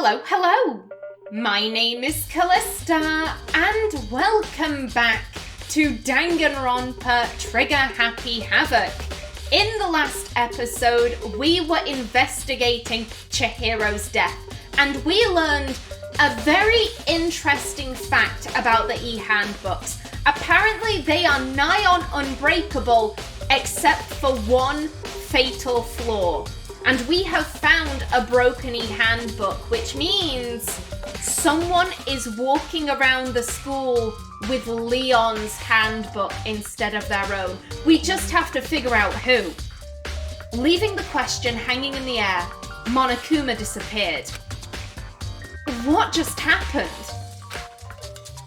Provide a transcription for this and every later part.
Hello! My name is Callista, and welcome back to Danganronpa Trigger Happy Havoc. In the last episode, we were investigating Chihiro's death, and we learned a very interesting fact about the e-handbooks. Apparently, they are nigh on unbreakable, except for one fatal flaw. And we have found a broken e-handbook, which means someone is walking around the school with Leon's handbook instead of their own. We just have to figure out who. Leaving the question hanging in the air, Monokuma disappeared. What just happened?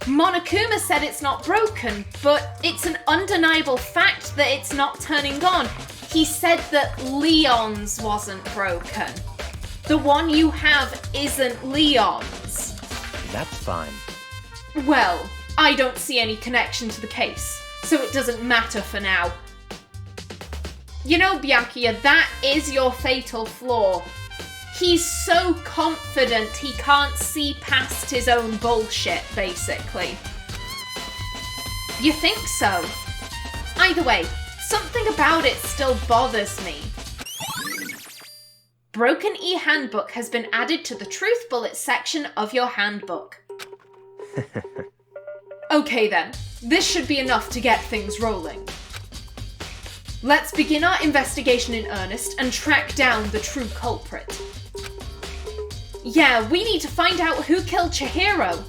Monokuma said it's not broken, but it's an undeniable fact that it's not turning on. He said that Leon's wasn't broken. The one you have isn't Leon's. That's fine. Well, I don't see any connection to the case, so it doesn't matter for now. You know, Byakuya, that is your fatal flaw. He's so confident he can't see past his own bullshit, basically. You think so? Either way, something about it still bothers me. Broken e-handbook has been added to the truth bullet section of your handbook. Okay then, this should be enough to get things rolling. Let's begin our investigation in earnest and track down the true culprit. Yeah, we need to find out who killed Chihiro.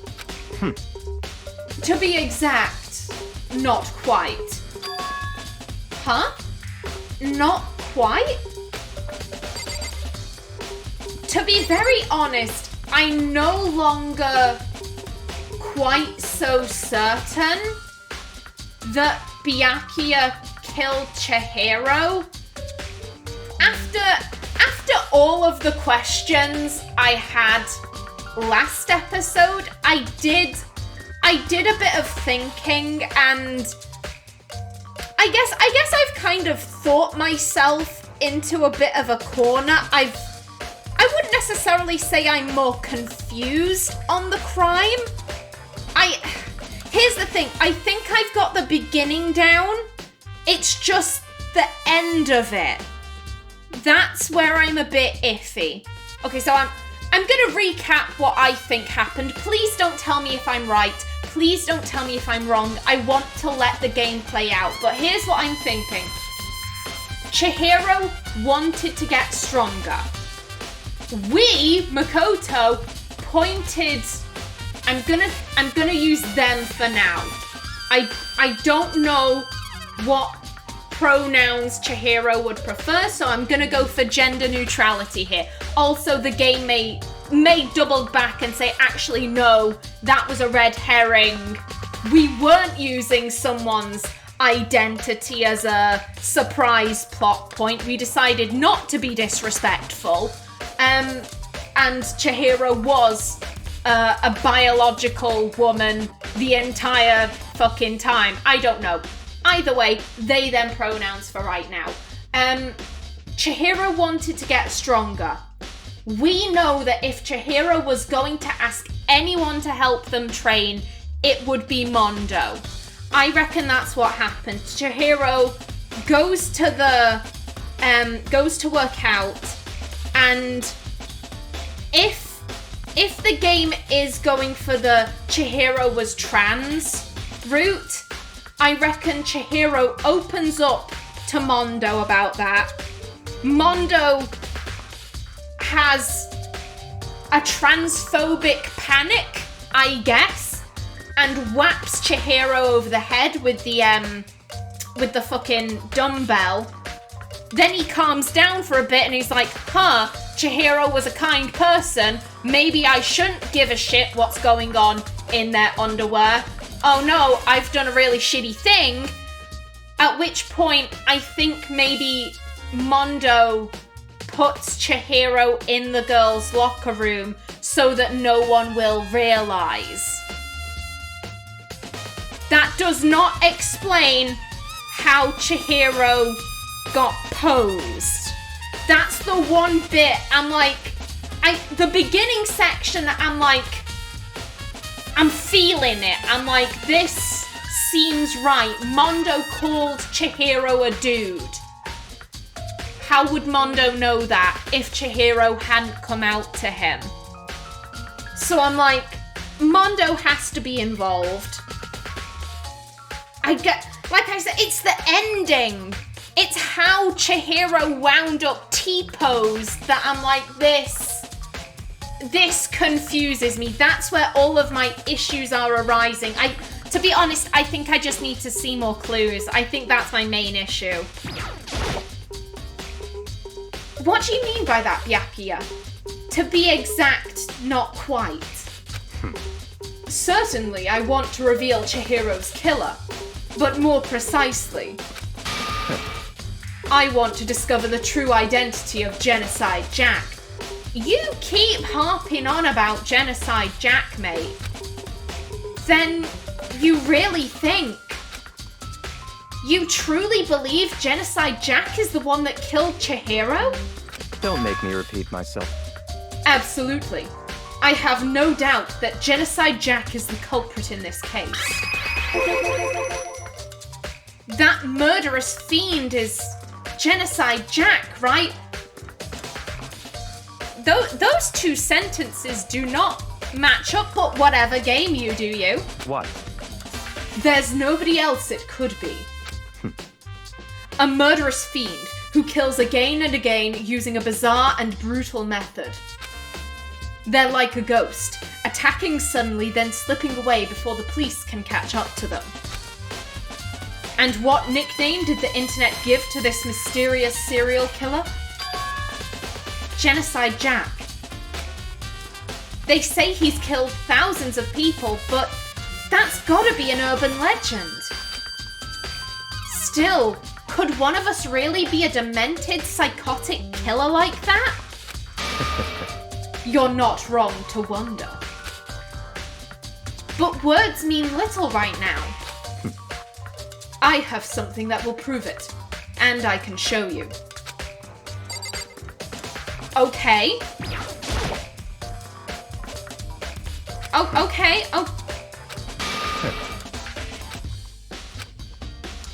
To be exact, not quite. Huh? Not quite? To be very honest, I'm no longer quite so certain that Byakuya killed Chihiro. After all of the questions I had last episode, I did a bit of thinking, and I guess I've kind of thought myself into a bit of a corner. I wouldn't necessarily say I'm more confused on the crime. Here's the thing, I think I've got the beginning down. It's just the end of it. That's where I'm a bit iffy. Okay, so I'm gonna recap what I think happened. Please don't tell me if I'm right. Please don't tell me if I'm wrong. I want to let the game play out. But here's what I'm thinking. Chihiro wanted to get stronger. We, Makoto, pointed... I'm gonna use them for now. I don't know what pronouns Chihiro would prefer, so I'm gonna go for gender neutrality here. Also, the game may double back and say, actually, no, that was a red herring. We weren't using someone's identity as a surprise plot point. We decided not to be disrespectful. And Chihiro was a biological woman the entire fucking time. I don't know. Either way, they them pronouns for right now. Chihiro wanted to get stronger. We know that if Chihiro was going to ask anyone to help them train, it would be Mondo. I reckon that's what happened. Chihiro goes to work out, and if the game is going for the Chihiro was trans route, I reckon Chihiro opens up to Mondo about that. Mondo has a transphobic panic, I guess, and whaps Chihiro over the head with the fucking dumbbell. Then he calms down for a bit and he's like, Chihiro was a kind person. Maybe I shouldn't give a shit what's going on in their underwear. Oh no, I've done a really shitty thing. At which point, I think maybe Mondo puts Chihiro in the girls' locker room so that no one will realize. That does not explain how Chihiro got posed. That's the one bit I'm like, the beginning section, I'm feeling it. I'm like, this seems right. Mondo called Chihiro a dude. How would Mondo know that if Chihiro hadn't come out to him? So I'm like, Mondo has to be involved. Like I said, it's the ending. It's how Chihiro wound up T-pose that I'm like, this confuses me. That's where all of my issues are arising. To be honest, I think I just need to see more clues. I think that's my main issue. What do you mean by that, Byakuya? To be exact, not quite. Certainly, I want to reveal Chihiro's killer, but more precisely, I want to discover the true identity of Genocide Jack. You keep harping on about Genocide Jack, mate. Then you really think? You truly believe Genocide Jack is the one that killed Chihiro? Don't make me repeat myself. Absolutely. I have no doubt that Genocide Jack is the culprit in this case. That murderous fiend is Genocide Jack, right? Those two sentences do not match up, but whatever, game you do you. What? There's nobody else it could be. A murderous fiend who kills again and again using a bizarre and brutal method. They're like a ghost, attacking suddenly then slipping away before the police can catch up to them. And what nickname did the internet give to this mysterious serial killer? Genocide Jack. They say he's killed thousands of people, but that's gotta be an urban legend. Still, could one of us really be a demented, psychotic killer like that? You're not wrong to wonder. But words mean little right now. I have something that will prove it, and I can show you. Okay. Oh, okay. Oh.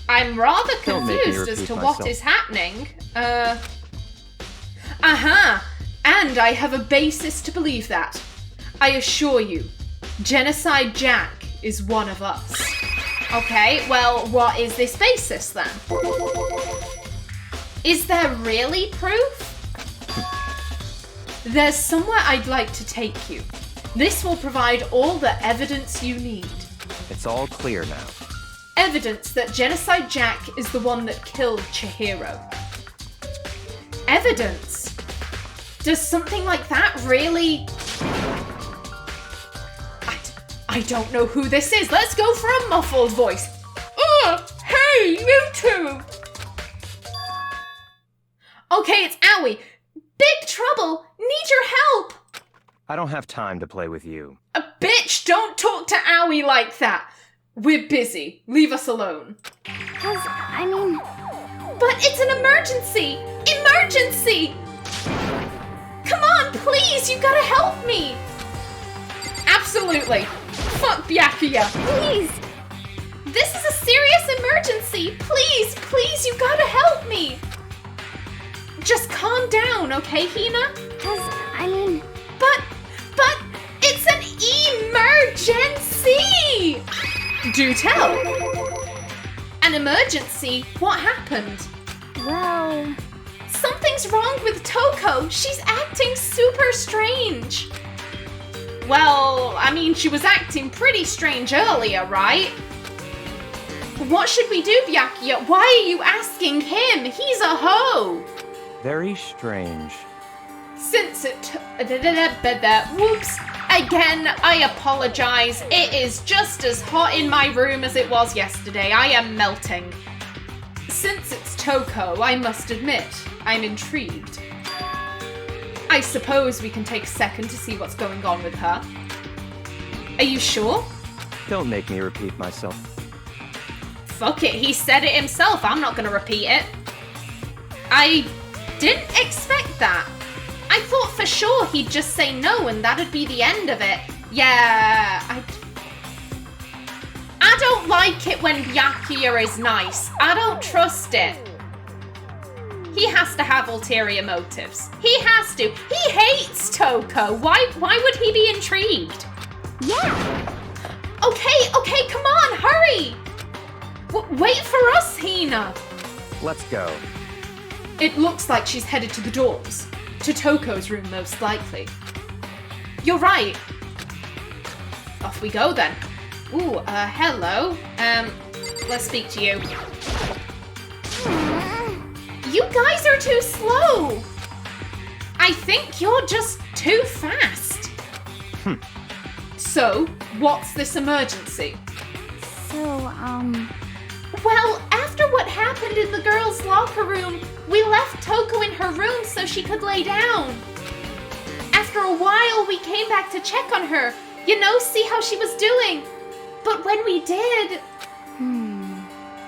I'm rather confused as to what is happening. And I have a basis to believe that. I assure you, Genocide Jack is one of us. Okay, well, what is this basis then? Is there really proof? There's somewhere I'd like to take you. This will provide all the evidence you need. It's all clear now. Evidence that Genocide Jack is the one that killed Chihiro. Evidence? Does something like that really... I don't know who this is. Let's go for a muffled voice. Hey, you two! Okay, it's Owie. Big trouble. Need your help. I don't have time to play with you. Bitch, don't talk to Owie like that. We're busy. Leave us alone. But it's an emergency! Emergency! Come on, please, you gotta help me! Absolutely. Fuck Byakuya. Please! This is a serious emergency! Please, please, you gotta help me! Just calm down, okay, Hina? But, it's an emergency! Do tell. An emergency? What happened? Well... Something's wrong with Toko. She's acting super strange. Well, she was acting pretty strange earlier, right? What should we do, Byakuya? Why are you asking him? He's a hoe. Very strange. Since it... Whoops. Again, I apologize. It is just as hot in my room as it was yesterday. I am melting. Since it's Toko, I must admit, I'm intrigued. I suppose we can take a second to see what's going on with her. Are you sure? Don't make me repeat myself. Fuck it, he said it himself. I'm not gonna repeat it. I didn't expect that. I I thought for sure he'd just say no and that'd be the end of it. Yeah, I don't like it when Byakuya is nice. I don't trust it. He has to have ulterior motives. He has to. He hates Toko. Why would he be intrigued? Yeah. Okay, come on, hurry! Wait for us, Hina. Let's go. It looks like she's headed to the dorms. To Toko's room, most likely. You're right. Off we go, then. Ooh, hello. Let's speak to you. You guys are too slow. I think you're just too fast. So, what's this emergency? Well, after what happened in the girls' locker room, we left Toko in her room so she could lay down. After a while, we came back to check on her, see how she was doing. But when we did,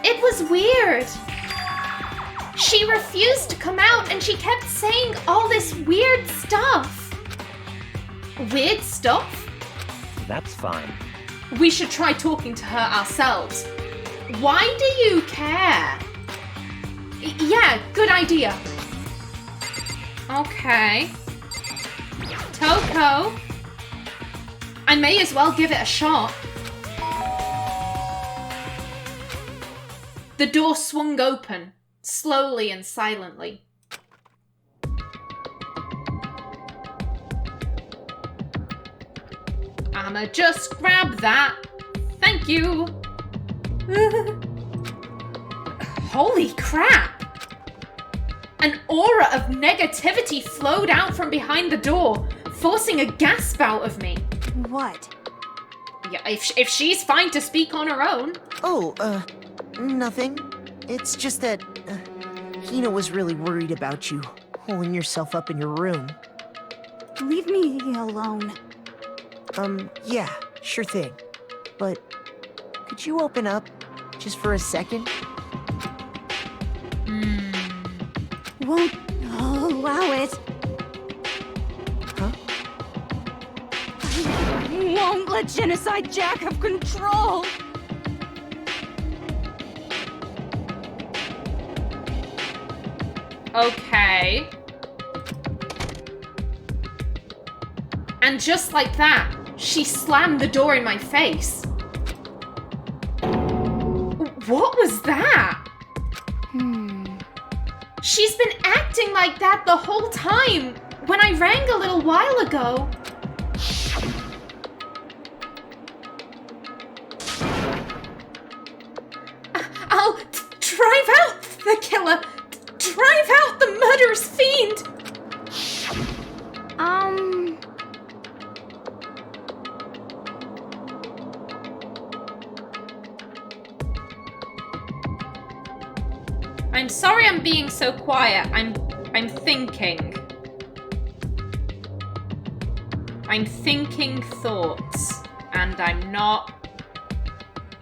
it was weird. She refused to come out and she kept saying all this weird stuff. Weird stuff? That's fine. We should try talking to her ourselves. Why do you care? Yeah, good idea. Okay. Toko. I may as well give it a shot. The door swung open, slowly and silently. I'ma just grab that. Thank you. Holy crap! An aura of negativity flowed out from behind the door, forcing a gasp out of me. What? Yeah, if she's fine to speak on her own. Oh, nothing. It's just that, Hina was really worried about you, holding yourself up in your room. Leave me alone. Yeah, sure thing. But, could you open up, just for a second? Won't allow it. Huh? I won't let Genocide Jack have control. Okay. And just like that, she slammed the door in my face. What was that? She's been acting like that the whole time. When I rang a little while ago. I'll drive out the killer. Drive out the murderous fiend. I'm sorry I'm being so quiet. I'm thinking. I'm thinking thoughts, and I'm not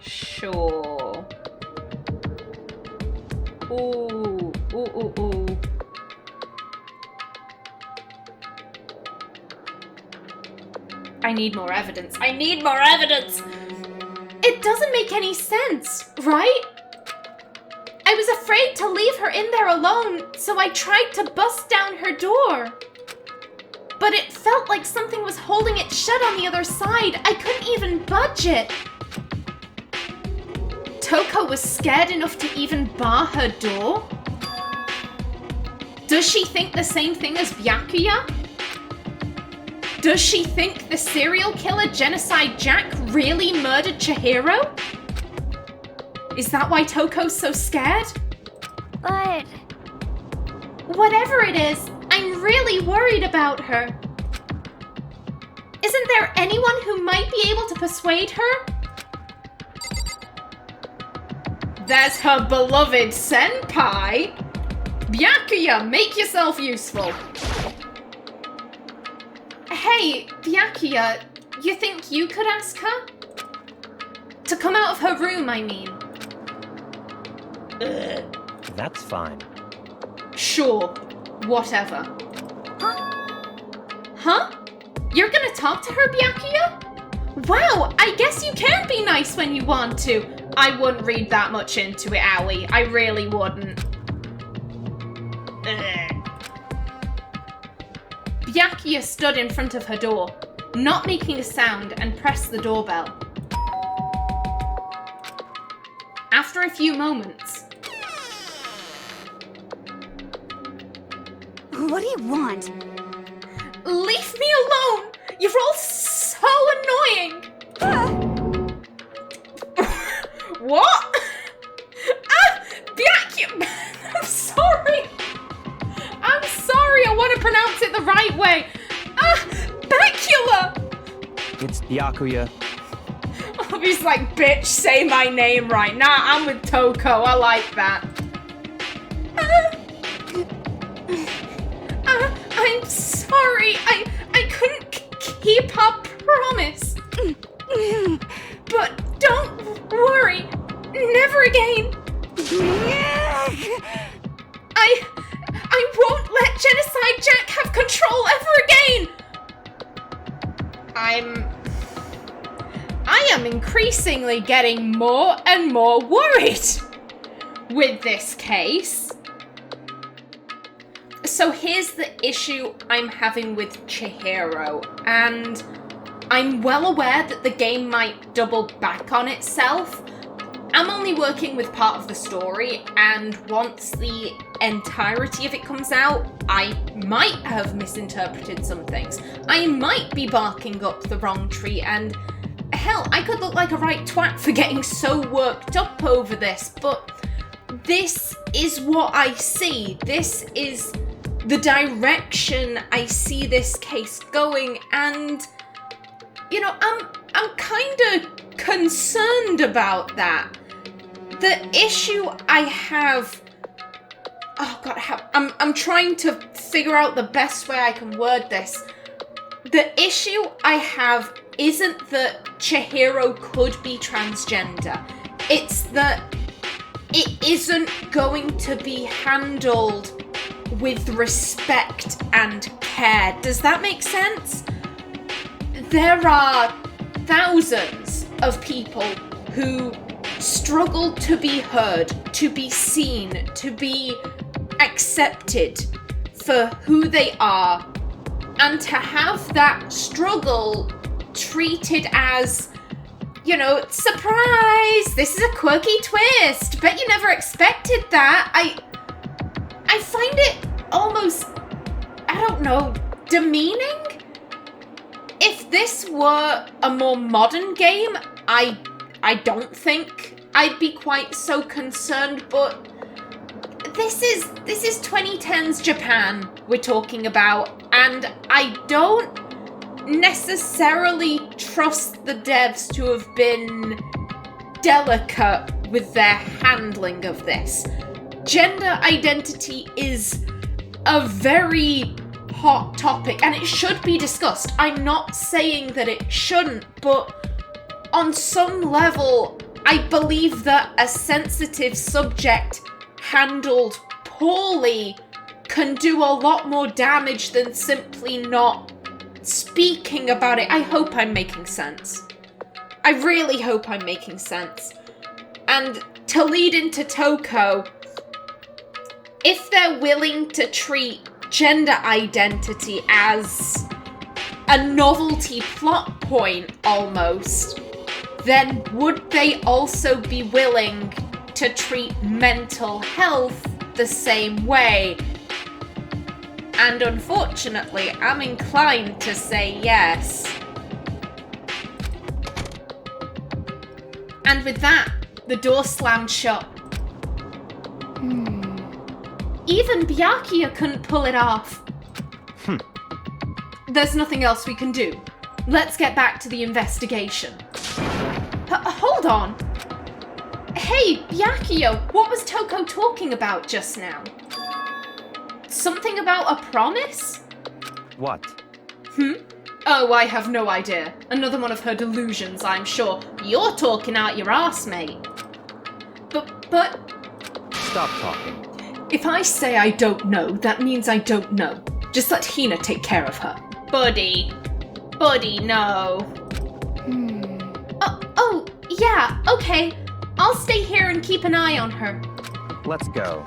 sure. Ooh. I need more evidence. It doesn't make any sense, right? I was afraid to leave her in there alone, so I tried to bust down her door. But it felt like something was holding it shut on the other side. I couldn't even budge it. Toko was scared enough to even bar her door? Does she think the same thing as Byakuya? Does she think the serial killer Genocide Jack really murdered Chihiro? Is that why Toko's so scared? But... Whatever it is, I'm really worried about her. Isn't there anyone who might be able to persuade her? There's her beloved senpai! Byakuya, make yourself useful! Hey, Byakuya, you think you could ask her? To come out of her room, I mean. That's fine. Sure, whatever. Huh? You're gonna talk to her, Byakuya? Wow, I guess you can be nice when you want to. I wouldn't read that much into it, Aoi. I really wouldn't. Byakuya stood in front of her door, not making a sound, and pressed the doorbell. After a few moments... What do you want? Leave me alone! You're all so annoying! What? Byakuya! I'm sorry! I'm sorry, I want to pronounce it the right way! Byakuya! It's Byakuya. Oh, he's like, bitch, say my name right. Nah, I'm with Toko, I like that. I'm sorry, I couldn't keep our promise. But don't worry, never again. I won't let Genocide Jack have control ever again. I am increasingly getting more and more worried with this case. So here's the issue I'm having with Chihiro, and I'm well aware that the game might double back on itself. I'm only working with part of the story, and once the entirety of it comes out, I might have misinterpreted some things. I might be barking up the wrong tree, and hell, I could look like a right twat for getting so worked up over this, but this is what I see. This is the direction I see this case going, and you know, I'm kind of concerned about that. The issue I have, oh god, I'm trying to figure out the best way I can word this. The issue I have isn't that Chihiro could be transgender. It's that it isn't going to be handled with respect and care. Does that make sense? There are thousands of people who struggle to be heard, to be seen, to be accepted for who they are, and to have that struggle treated as, you know, surprise, this is a quirky twist, bet you never expected that. I find it almost, I don't know, demeaning. If this were a more modern game, I don't think I'd be quite so concerned, but this is 2010s Japan we're talking about, and I don't necessarily trust the devs to have been delicate with their handling of this. Gender identity is a very hot topic, and it should be discussed. I'm not saying that it shouldn't, but on some level, I believe that a sensitive subject handled poorly can do a lot more damage than simply not speaking about it. I hope I'm making sense. I really hope I'm making sense. And to lead into Toko, if they're willing to treat gender identity as a novelty plot point almost, then would they also be willing to treat mental health the same way? And unfortunately, I'm inclined to say yes. And with that, the door slammed shut. Even Byakuya couldn't pull it off. There's nothing else we can do. Let's get back to the investigation. Hold on. Hey, Byakuya, what was Toko talking about just now? Something about a promise? What? Oh, I have no idea. Another one of her delusions, I'm sure. You're talking out your arse, mate. But... Stop talking. If I say I don't know, that means I don't know. Just let Hina take care of her. Buddy, no. Oh, yeah, okay. I'll stay here and keep an eye on her. Let's go.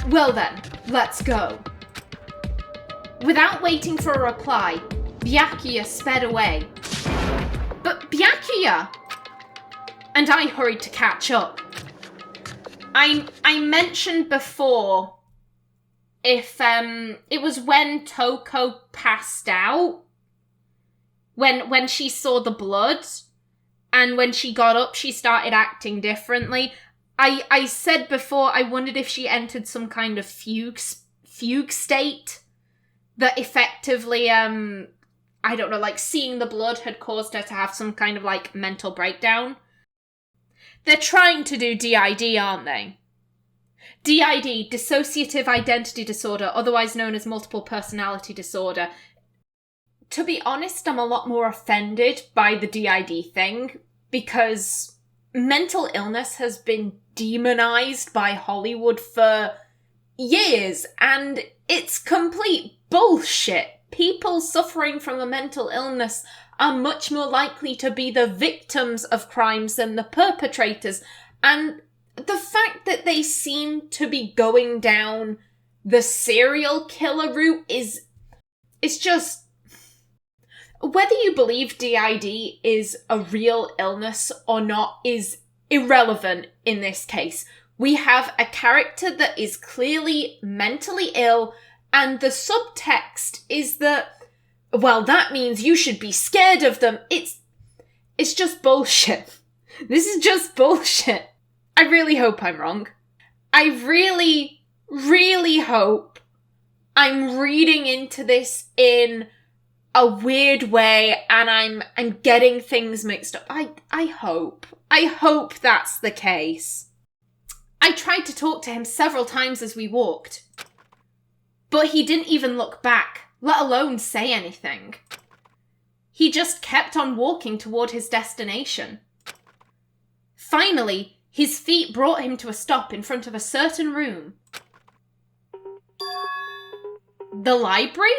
Well then, let's go. Without waiting for a reply, Byakuya sped away. But Byakuya! And I hurried to catch up. I mentioned before if it was when Toko passed out, when she saw the blood, and when she got up she started acting differently. I said before I wondered if she entered some kind of fugue state that effectively I don't know, like seeing the blood had caused her to have some kind of like mental breakdown. They're trying to do DID, aren't they? DID, dissociative identity disorder, otherwise known as multiple personality disorder. To be honest, I'm a lot more offended by the DID thing, because mental illness has been demonized by Hollywood for years, and it's complete bullshit. People suffering from a mental illness are much more likely to be the victims of crimes than the perpetrators, and the fact that they seem to be going down the serial killer route is just... Whether you believe DID is a real illness or not is irrelevant in this case. We have a character that is clearly mentally ill, and the subtext is that, well, that means you should be scared of them. It's just bullshit. This is just bullshit. I really hope I'm wrong. I really, really hope I'm reading into this in a weird way and I'm getting things mixed up. I hope that's the case. I tried to talk to him several times as we walked, but he didn't even look back, let alone say anything. He just kept on walking toward his destination. Finally, his feet brought him to a stop in front of a certain room. The library?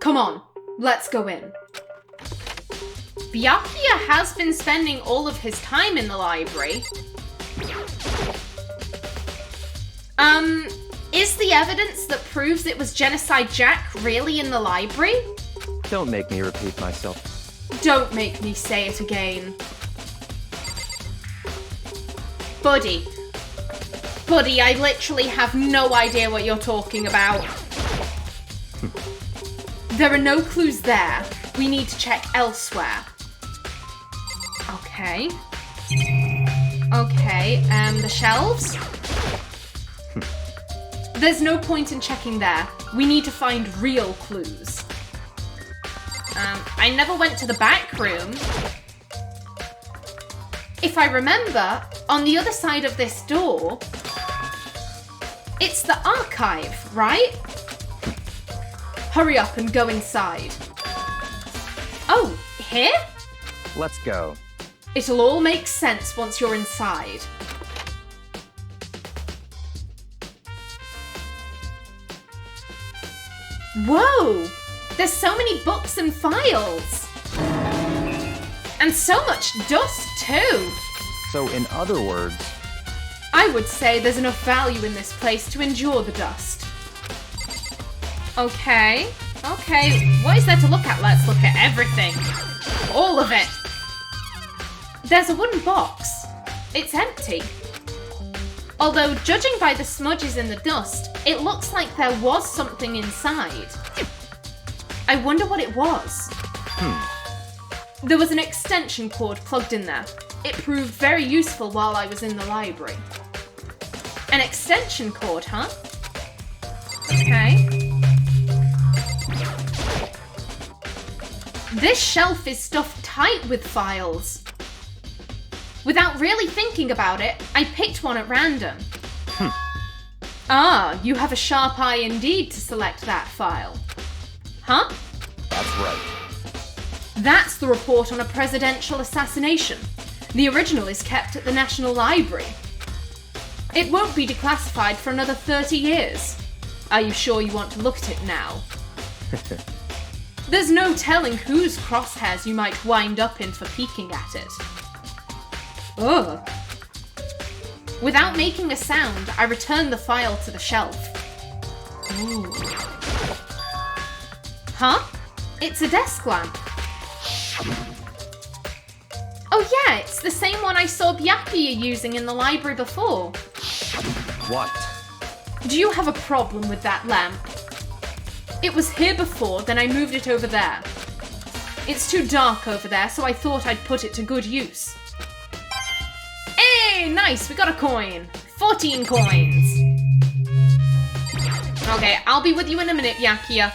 Come on, let's go in. Byakuya has been spending all of his time in the library. Is the evidence that proves it was Genocide Jack really in the library? Don't make me repeat myself. Don't make me say it again. Buddy, I literally have no idea what you're talking about. There are no clues there. We need to check elsewhere. Okay. The shelves? There's no point in checking there. We need to find real clues. I never went to the back room. If I remember, on the other side of this door, it's the archive, right? Hurry up and go inside. Oh, here? Let's go. It'll all make sense once you're inside. Whoa! There's so many books and files! And so much dust, too! So, in other words... I would say there's enough value in this place to endure the dust. Okay. What is there to look at? Let's look at everything. All of it. There's a wooden box. It's empty. Although, judging by the smudges in the dust, it looks like there was something inside. I wonder what it was. There was an extension cord plugged in there. It proved very useful while I was in the library. An extension cord, huh? Okay. This shelf is stuffed tight with files. Without really thinking about it, I picked one at random. Ah, you have a sharp eye indeed to select that file. Huh? That's right. That's the report on a presidential assassination. The original is kept at the National Library. It won't be declassified for another 30 years. Are you sure you want to look at it now? There's no telling whose crosshairs you might wind up in for peeking at it. Ugh. Without making a sound, I return the file to the shelf. Ooh. Huh? It's a desk lamp. Oh yeah, it's the same one I saw Byakuya using in the library before. What? Do you have a problem with that lamp? It was here before, then I moved it over there. It's too dark over there, so I thought I'd put it to good use. Hey, nice, we got a coin. 14 coins. Okay, I'll be with you in a minute, Byakuya.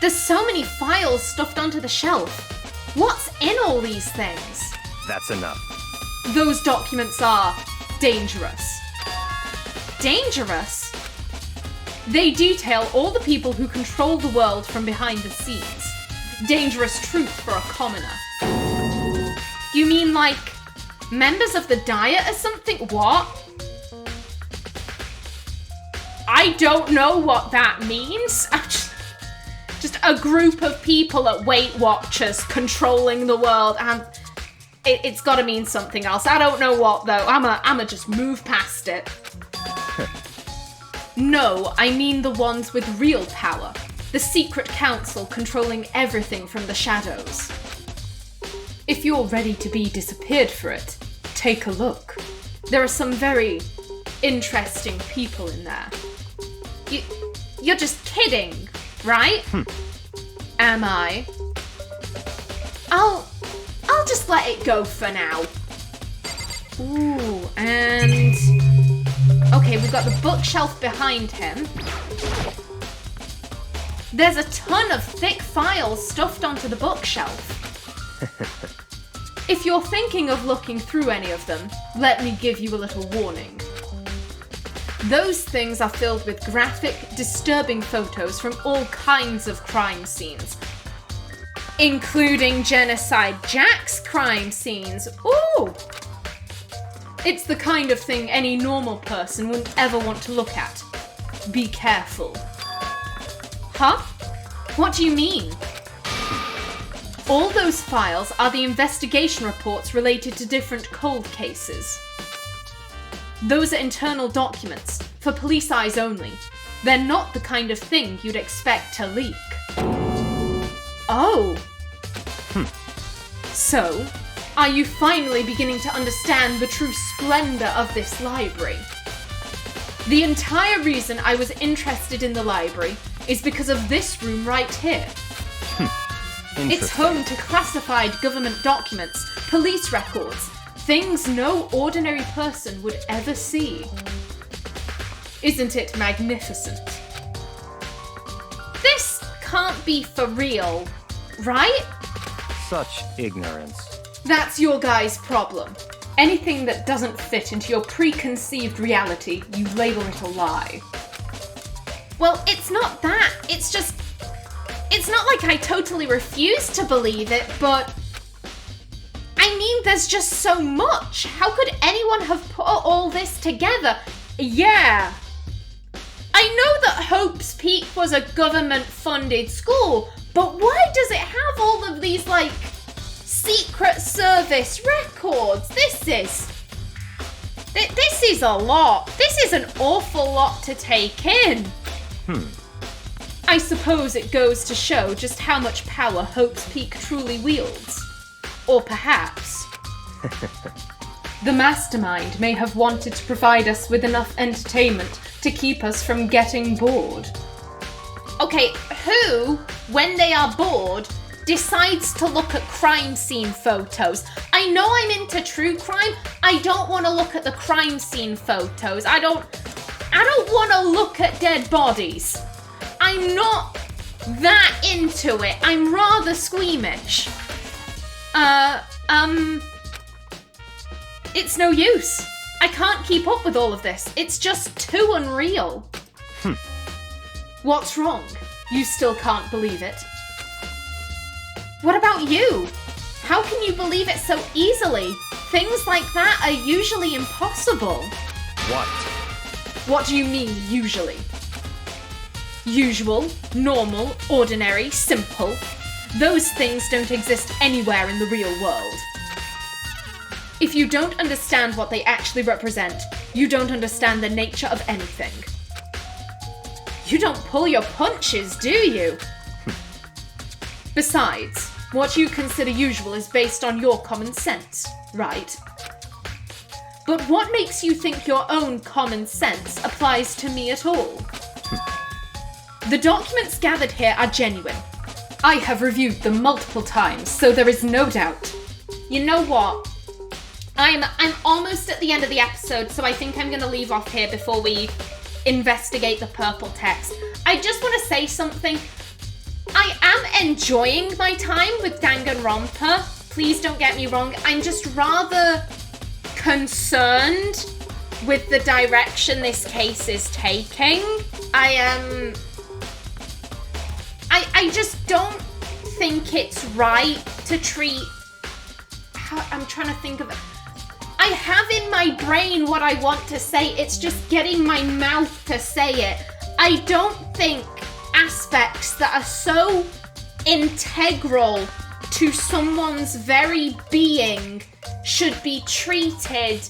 There's so many files stuffed onto the shelf. What's in all these things? That's enough. Those documents are dangerous. Dangerous? They detail all the people who control the world from behind the scenes. Dangerous truth for a commoner. You mean like members of the Diet or something? What? I don't know what that means. Just a group of people at Weight Watchers controlling the world, and it's gotta mean something else. I don't know what though. I'ma just move past it. No, I mean the ones with real power. The secret council controlling everything from the shadows. If you're ready to be disappeared for it, take a look. There are some very interesting people in there. You're just kidding, right? Am I? I'll just let it go for now. Ooh, and okay, we've got the bookshelf behind him. There's a ton of thick files stuffed onto the bookshelf. If you're thinking of looking through any of them, let me give you a little warning. Those things are filled with graphic, disturbing photos from all kinds of crime scenes, including Genocide Jack's crime scenes. Ooh! It's the kind of thing any normal person wouldn't ever want to look at. Be careful. Huh? What do you mean? All those files are the investigation reports related to different cold cases. Those are internal documents, for police eyes only. They're not the kind of thing you'd expect to leak. Oh. So, are you finally beginning to understand the true splendor of this library? The entire reason I was interested in the library is because of this room right here. It's home to classified government documents, police records, things no ordinary person would ever see. Isn't it magnificent? This can't be for real, right? Such ignorance. That's your guys' problem. Anything that doesn't fit into your preconceived reality, you label it a lie. Well, it's not that. It's just... It's not like I totally refuse to believe it, but... I mean, there's just so much. How could anyone have put all this together? Yeah. I know that Hope's Peak was a government-funded school, but why does it have all of these, like, Secret Service records? This is a lot. This is an awful lot to take in. I suppose it goes to show just how much power Hope's Peak truly wields. Or perhaps the mastermind may have wanted to provide us with enough entertainment to keep us from getting bored. Okay, who, when they are bored, decides to look at crime scene photos? I know I'm into true crime. I don't want to look at the crime scene photos. I don't want to look at dead bodies. I'm not that into it. I'm rather squeamish. It's no use. I can't keep up with all of this. It's just too unreal. What's wrong? You still can't believe it? What about you? How can you believe it so easily? Things like that are usually impossible. What? What do you mean, usually? Usual, normal, ordinary, simple. Those things don't exist anywhere in the real world. If you don't understand what they actually represent, you don't understand the nature of anything. You don't pull your punches, do you? Besides, what you consider usual is based on your common sense, right? But what makes you think your own common sense applies to me at all? The documents gathered here are genuine. I have reviewed them multiple times, so there is no doubt. You know what? I'm almost at the end of the episode, so I think I'm going to leave off here before we investigate the purple text. I just want to say something. I am enjoying my time with Danganronpa. Please don't get me wrong. I'm just rather concerned with the direction this case is taking. I just don't think it's right to treat... I'm trying to think of it. I have in my brain what I want to say, it's just getting my mouth to say it. I don't think aspects that are so integral to someone's very being should be treated...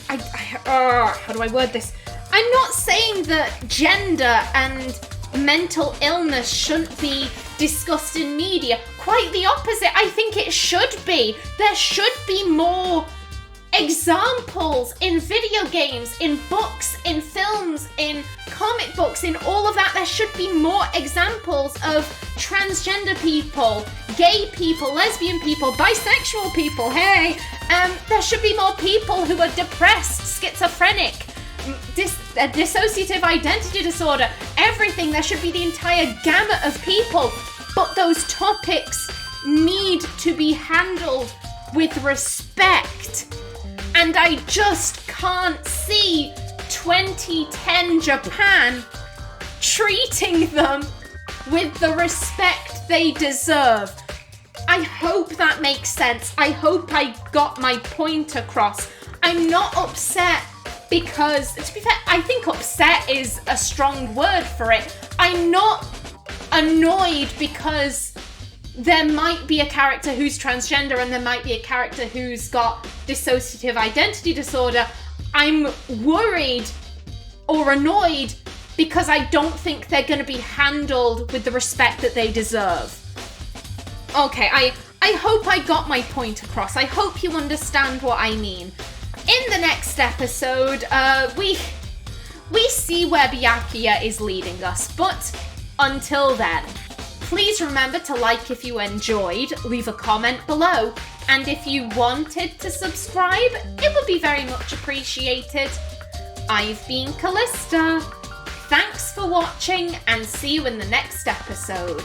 how do I word this? I'm not saying that gender and mental illness shouldn't be discussed in media. Quite the opposite. I think it should be. There should be more examples in video games, in books, in films, in comic books, in all of that. There should be more examples of transgender people, gay people, lesbian people, bisexual people. Hey, there should be more people who are depressed, schizophrenic, dissociative identity disorder, everything. There should be the entire gamut of people, but those topics need to be handled with respect, and I just can't see 2010 Japan treating them with the respect they deserve. I hope that makes sense. I hope I got my point across. I'm not upset because, to be fair, I think upset is a strong word for it. I'm not annoyed because there might be a character who's transgender and there might be a character who's got dissociative identity disorder. I'm worried or annoyed because I don't think they're going to be handled with the respect that they deserve. Okay, I hope I got my point across. I hope you understand what I mean. In the next episode, we see where Byakuya is leading us, but until then, please remember to like if you enjoyed, leave a comment below, and if you wanted to subscribe, it would be very much appreciated. I've been Callista. Thanks for watching, and see you in the next episode.